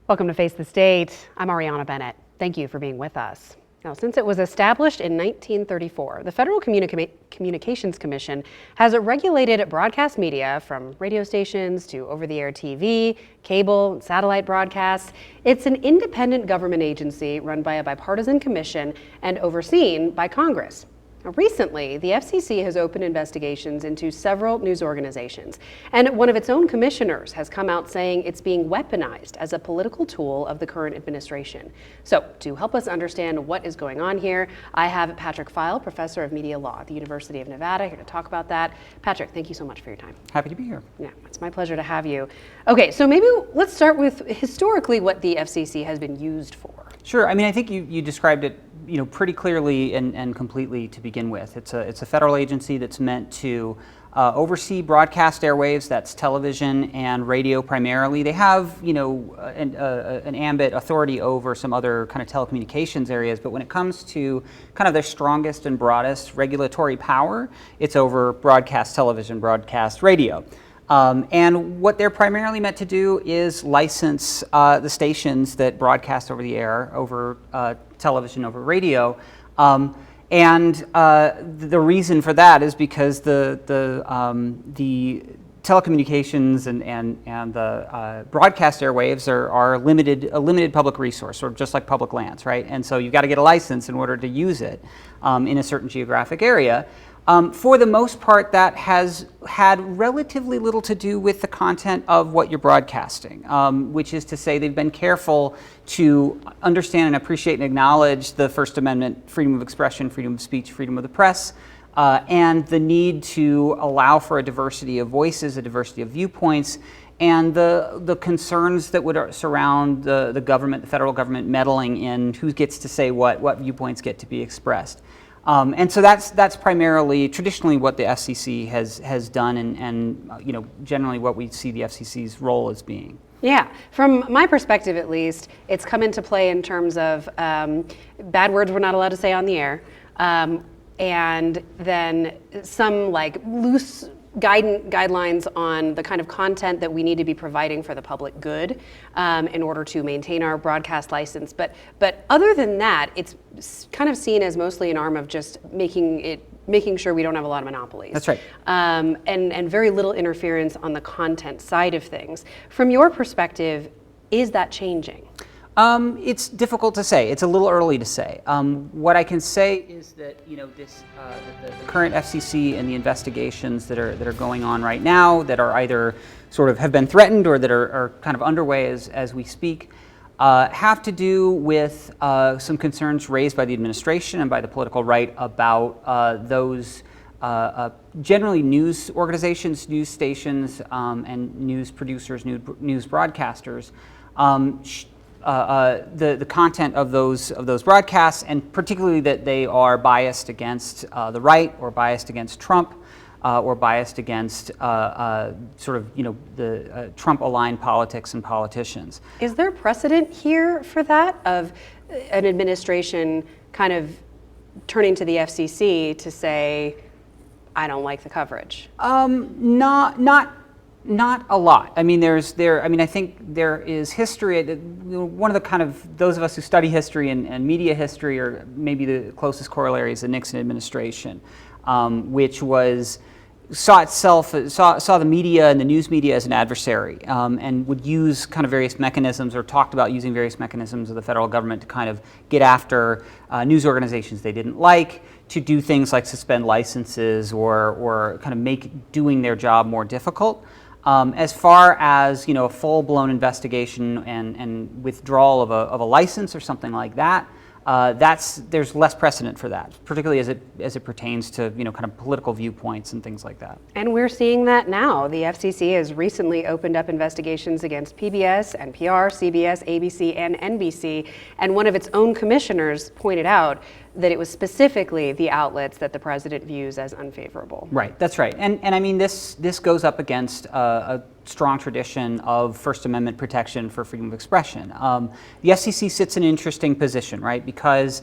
Welcome to Face the State. I'm Arianna Bennett. Thank you for being with us. Now, since it was established in 1934, the Federal Communications Commission has regulated broadcast media from radio stations to over-the-air TV, cable, and satellite broadcasts. It's an independent government agency run by a bipartisan commission and overseen by Congress. Now, recently, the FCC has opened investigations into several news organizations, and one of its own commissioners has come out saying it's being weaponized as a political tool of the current administration. So, to help us understand what is going on here, I have Patrick File, professor of media law at the University of Nevada, here to talk about that. Patrick, thank you so much for your time. Happy to be here. Yeah, it's my pleasure to have you. Okay, so maybe let's start with historically what the FCC has been used for. Sure. I mean, I think you described it, pretty clearly and completely to begin with. It's a federal agency that's meant to oversee broadcast airwaves. That's television and radio primarily. They have, an ambit authority over some other kind of telecommunications areas. But when it comes to kind of their strongest and broadest regulatory power, it's over broadcast television, broadcast radio. And what they're primarily meant to do is license the stations that broadcast over the air, over television, over radio. And the reason for that is because the telecommunications and the broadcast airwaves are a limited public resource, sort of just like public lands, right? And so you've got to get a license in order to use it in a certain geographic area. For the most part, that has had relatively little to do with the content of what you're broadcasting, which is to say they've been careful to understand and appreciate and acknowledge the First Amendment, freedom of expression, freedom of speech, freedom of the press, and the need to allow for a diversity of voices, a diversity of viewpoints, and the concerns that would surround the government, the federal government, meddling in who gets to say what viewpoints get to be expressed. And so that's primarily, traditionally, what the FCC has done, and generally what we see the FCC's role as being. Yeah, from my perspective at least, it's come into play in terms of bad words we're not allowed to say on the air, and then some loose guidelines on the kind of content that we need to be providing for the public good in order to maintain our broadcast license. But other than that, it's kind of seen as mostly an arm of just making sure we don't have a lot of monopolies. That's right. And very little interference on the content side of things. From your perspective, is that changing? It's difficult to say. It's a little early to say. What I can say is that the current FCC and the investigations that are going on right now, that are either sort of have been threatened or that are kind of underway as we speak, have to do with some concerns raised by the administration and by the political right about those generally news organizations, news stations, and news producers, news broadcasters. The content of those broadcasts, and particularly that they are biased against the right, or biased against Trump, or biased against the Trump-aligned politics and politicians. Is there precedent here for that, of an administration kind of turning to the FCC to say, I don't like the coverage? Not a lot. I mean, I think there is history. One of the kind of, those of us who study history and media history, or maybe the closest corollary is the Nixon administration, which saw the media and the news media as an adversary, and would use kind of various mechanisms, or talked about using various mechanisms of the federal government to kind of get after news organizations they didn't like, to do things like suspend licenses or kind of make doing their job more difficult. As far as a full-blown investigation and withdrawal of a license or something like that, there's less precedent for that, particularly as it pertains to kind of political viewpoints and things like that. And we're seeing that now. The FCC has recently opened up investigations against PBS, NPR, CBS, ABC, and NBC, and one of its own commissioners pointed out that it was specifically the outlets that the president views as unfavorable. Right, that's right. And I mean, this goes up against a strong tradition of First Amendment protection for freedom of expression. The FCC sits in an interesting position, right? Because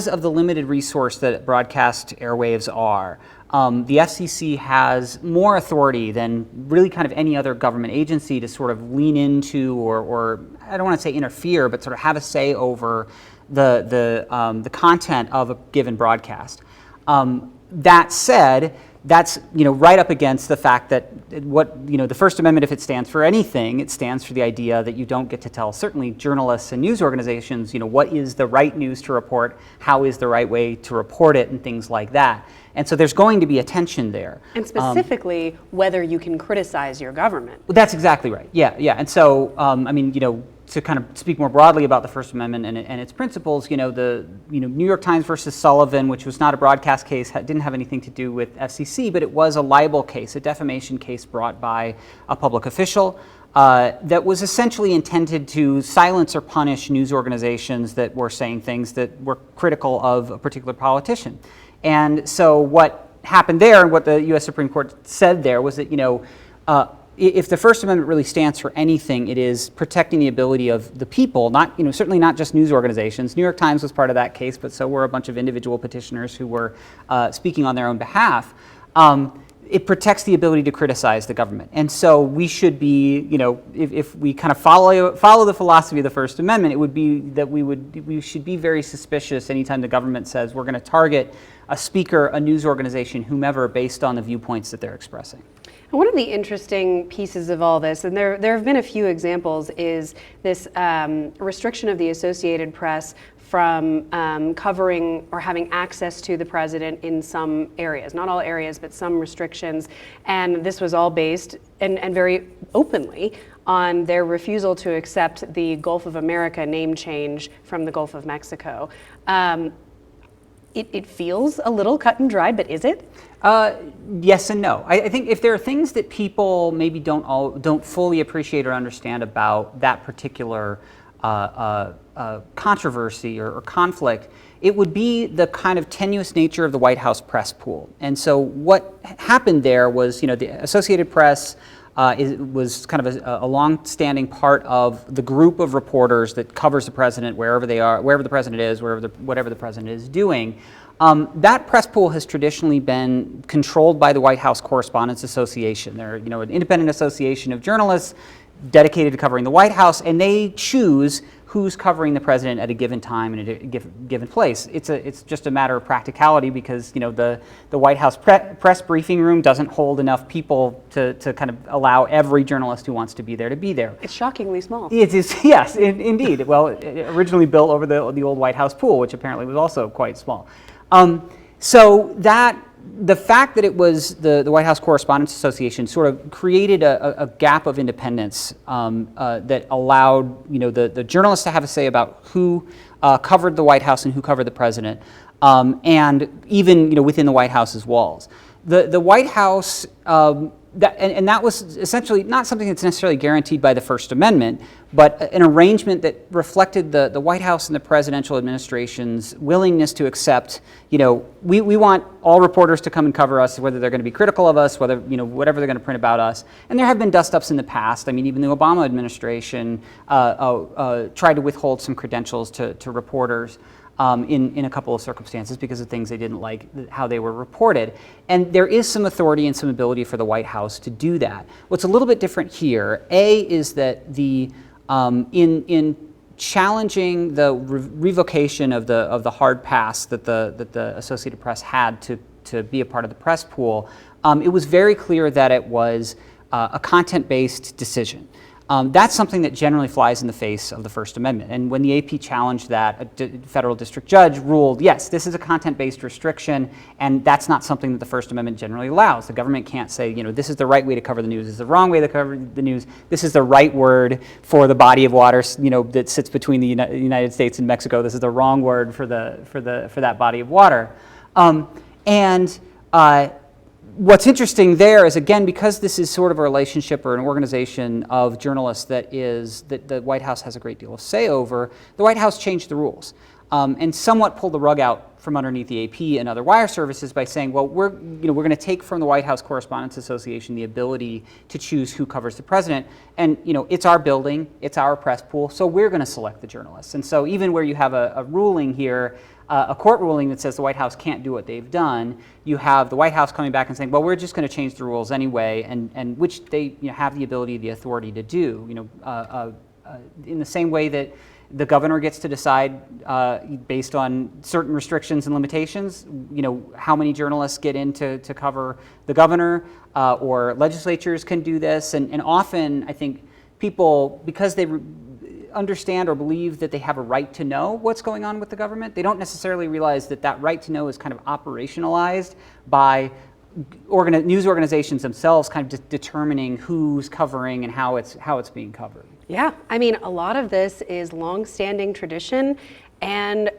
of the limited resource that broadcast airwaves are, the FCC has more authority than really kind of any other government agency to sort of lean into or I don't want to say interfere, but sort of have a say over the content of a given broadcast. That said, that's right up against the fact that the First Amendment, if it stands for anything, it stands for the idea that you don't get to tell certainly journalists and news organizations what is the right news to report, how is the right way to report it, and things like that. And so there's going to be a tension there. And specifically, whether you can criticize your government. That's exactly right. Yeah. And so to kind of speak more broadly about the First Amendment and its principles, the New York Times versus Sullivan, which was not a broadcast case, didn't have anything to do with FCC, but it was a libel case, a defamation case brought by a public official that was essentially intended to silence or punish news organizations that were saying things that were critical of a particular politician. And so what happened there, and what the U.S. Supreme Court said there, was that if the First Amendment really stands for anything, it is protecting the ability of the people, not certainly not just news organizations. New York Times was part of that case, but so were a bunch of individual petitioners who were speaking on their own behalf. It protects the ability to criticize the government, and so we should be, if we kind of follow the philosophy of the First Amendment, it would be that we should be very suspicious anytime the government says we're going to target a speaker, a news organization, whomever, based on the viewpoints that they're expressing. And one of the interesting pieces of all this, and there have been a few examples, is this restriction of the Associated Press from covering or having access to the president in some areas, not all areas, but some restrictions. And this was all based, and very openly, on their refusal to accept the Gulf of America name change from the Gulf of Mexico. It feels a little cut and dry, but is it? Yes and no. I think if there are things that people maybe don't fully appreciate or understand about that particular controversy or conflict, it would be the kind of tenuous nature of the White House press pool. And so what happened there was, the Associated Press was kind of a long-standing part of the group of reporters that covers the president wherever they are, wherever the president is, whatever the president is doing. That press pool has traditionally been controlled by the White House Correspondents Association. They're an independent association of journalists dedicated to covering the White House, and they choose who's covering the president at a given time and at a given place. It's just a matter of practicality because the White House press briefing room doesn't hold enough people to kind of allow every journalist who wants to be there to be there. It's shockingly small. It is, yes, indeed. Well, originally built over the old White House pool, which apparently was also quite small. So the fact that it was the White House Correspondents Association sort of created a gap of independence that allowed the journalists to have a say about who covered the White House and who covered the president, and even within the White House's walls. The White House that was essentially not something that's necessarily guaranteed by the First Amendment, but an arrangement that reflected the White House and the presidential administration's willingness to accept, we want all reporters to come and cover us, whether they're going to be critical of us, whether, whatever they're going to print about us. And there have been dust-ups in the past. I mean, even the Obama administration tried to withhold some credentials to reporters. In a couple of circumstances because of things they didn't like how they were reported. And there is some authority and some ability for the White House to do that. What's a little bit different here, is that in challenging the revocation of the hard pass that the Associated Press had to be a part of the press pool, it was very clear that it was a content-based decision. That's something that generally flies in the face of the First Amendment. And when the AP challenged that, a federal district judge ruled, yes, this is a content-based restriction, and that's not something that the First Amendment generally allows. The government can't say, this is the right way to cover the news, this is the wrong way to cover the news, this is the right word for the body of water, that sits between the United States and Mexico, this is the wrong word for that body of water. What's interesting there is, again, because this is sort of a relationship or an organization of journalists that the White House has a great deal of say over, the White House changed the rules and somewhat pulled the rug out from underneath the AP and other wire services by saying, well, we're going to take from the White House Correspondents Association the ability to choose who covers the president, and it's our building, it's our press pool, so we're going to select the journalists. And so even where you have a ruling here a court ruling that says the White House can't do what they've done, you have the White House coming back and saying, well, we're just going to change the rules anyway, and which they have the ability, the authority to do. In the same way that the governor gets to decide based on certain restrictions and limitations, how many journalists get in to cover the governor, or legislatures can do this. And often, I think people, because they understand or believe that they have a right to know what's going on with the government, they don't necessarily realize that that right to know is kind of operationalized by news organizations themselves kind of determining who's covering and how it's being covered. Yeah, I mean, a lot of this is long-standing tradition and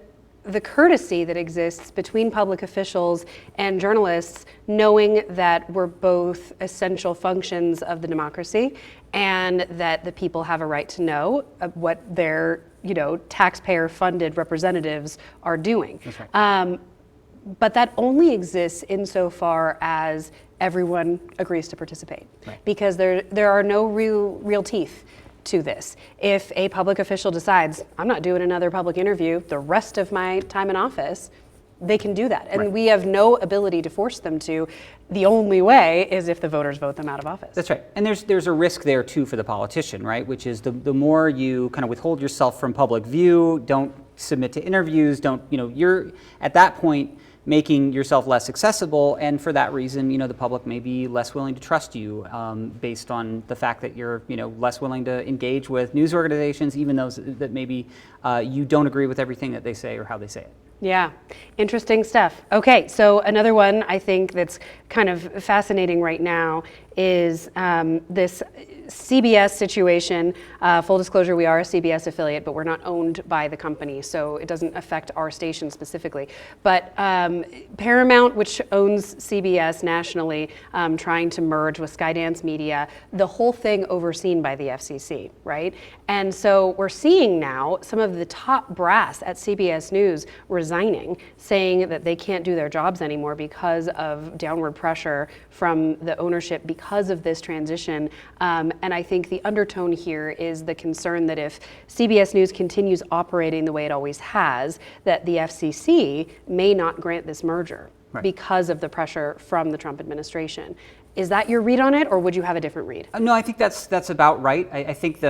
the courtesy that exists between public officials and journalists, knowing that we're both essential functions of the democracy and that the people have a right to know what their, taxpayer-funded representatives are doing. That's right. But that only exists insofar as everyone agrees to participate, right. Because there are no real teeth to this. If a public official decides, I'm not doing another public interview the rest of my time in office, they can do that. And right. We have no ability to force them to. The only way is if the voters vote them out of office. That's right. And there's a risk there too for the politician, right? Which is the more you kind of withhold yourself from public view, don't submit to interviews, you're at that point making yourself less accessible, and for that reason, the public may be less willing to trust you based on the fact that you're, less willing to engage with news organizations, even those that maybe you don't agree with everything that they say or how they say it. Yeah, interesting stuff. Okay, so another one I think that's kind of fascinating right now is this CBS situation. Full disclosure, we are a CBS affiliate, but we're not owned by the company, so it doesn't affect our station specifically. But Paramount, which owns CBS nationally, trying to merge with Skydance Media, the whole thing overseen by the FCC, right? And so we're seeing now some of the top brass at CBS News resigning, saying that they can't do their jobs anymore because of downward pressure from the ownership because of this transition. And I think the undertone here is the concern that if CBS News continues operating the way it always has, that the FCC may not grant this merger right. because of the pressure from the Trump administration. Is that your read on it, or would you have a different read? No, I think that's about right. I think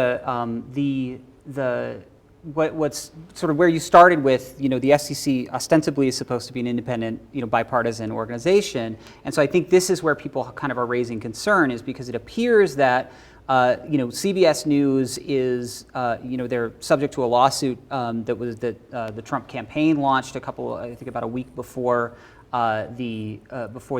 what's sort of where you started with, the FCC ostensibly is supposed to be an independent, bipartisan organization, and so I think this is where people kind of are raising concern, is because it appears that CBS News is, they're subject to a lawsuit that the Trump campaign launched about a week before the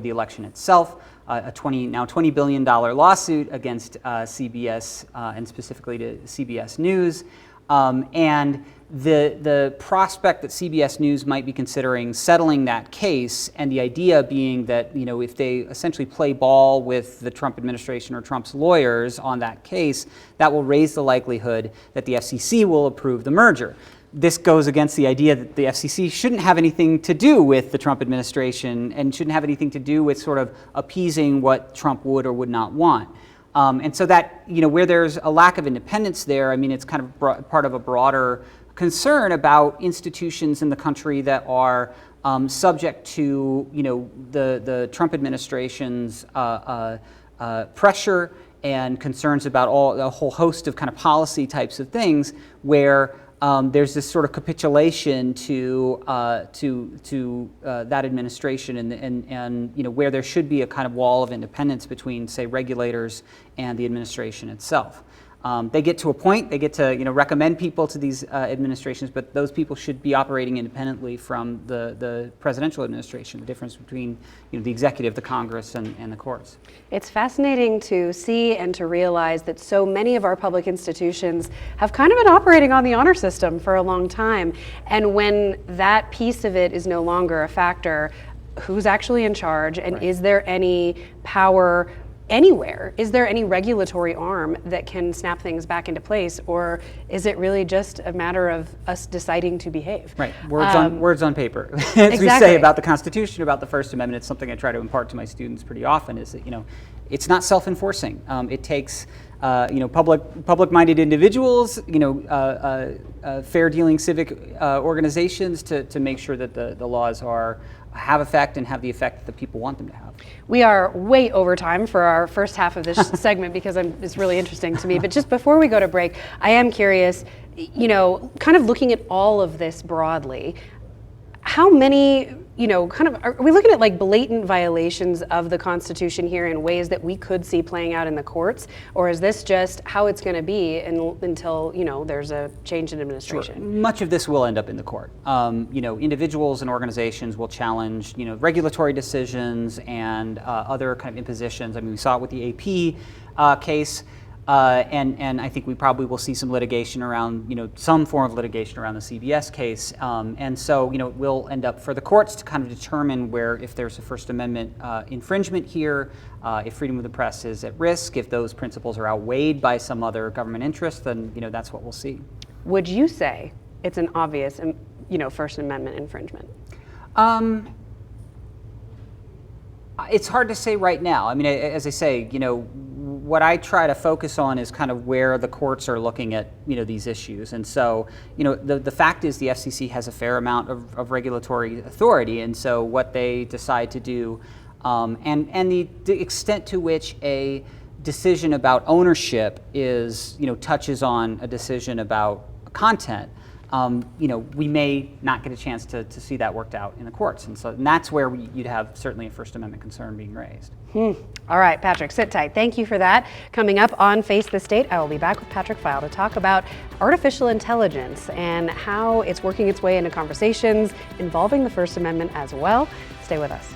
election itself, a $20 billion lawsuit against CBS and specifically to CBS News. And the prospect that CBS News might be considering settling that case, and the idea being that if they essentially play ball with the Trump administration or Trump's lawyers on that case, that will raise the likelihood that the FCC will approve the merger. This goes against the idea that the FCC shouldn't have anything to do with the Trump administration and shouldn't have anything to do with sort of appeasing what Trump would or would not want. And so that, where there's a lack of independence there, I mean, it's kind of part of a broader concern about institutions in the country that are subject to, the Trump administration's pressure and concerns about a whole host of kind of policy types of things where there's this sort of capitulation to that administration, and where there should be a kind of wall of independence between, say, regulators and the administration itself. They get to a point, they get to recommend people to these administrations, but those people should be operating independently from the presidential administration, the difference between the executive, the Congress, and the courts. It's fascinating to see and to realize that so many of our public institutions have kind of been operating on the honor system for a long time. And when that piece of it is no longer a factor, who's actually in charge, and right. Is there any power anywhere? Is there any regulatory arm that can snap things back into place, or is it really just a matter of us deciding to behave? Right, words on paper. As exactly. we say about the Constitution, about the First Amendment, it's something I try to impart to my students pretty often, is that it's not self-enforcing. It takes public-minded individuals, fair-dealing civic organizations to make sure that the laws have effect and have the effect that the people want them to have. We are way over time for our first half of this segment because it's really interesting to me. But just before we go to break, I am curious, kind of looking at all of this broadly, how many, are we looking at like blatant violations of the Constitution here in ways that we could see playing out in the courts? Or is this just how it's going to be until, there's a change in administration? Sure. Much of this will end up in the court. Individuals and organizations will challenge, regulatory decisions and other kind of impositions. I mean, we saw it with the AP case. And I think we probably will see some litigation around, some form of litigation around the CBS case. And so, it will end up for the courts to kind of determine if there's a First Amendment infringement here, if freedom of the press is at risk, if those principles are outweighed by some other government interest, then, that's what we'll see. Would you say it's an obvious, First Amendment infringement? It's hard to say right now. I mean, as I say, what I try to focus on is kind of where the courts are looking at, these issues. And so, the fact is the FCC has a fair amount of regulatory authority. And so what they decide to do, and the extent to which a decision about ownership touches on a decision about content, we may not get a chance to see that worked out in the courts. And that's where you'd have certainly a First Amendment concern being raised. All right, Patrick, sit tight. Thank you for that. Coming up on Face the State, I will be back with Patrick Feil to talk about artificial intelligence and how it's working its way into conversations involving the First Amendment as well. Stay with us.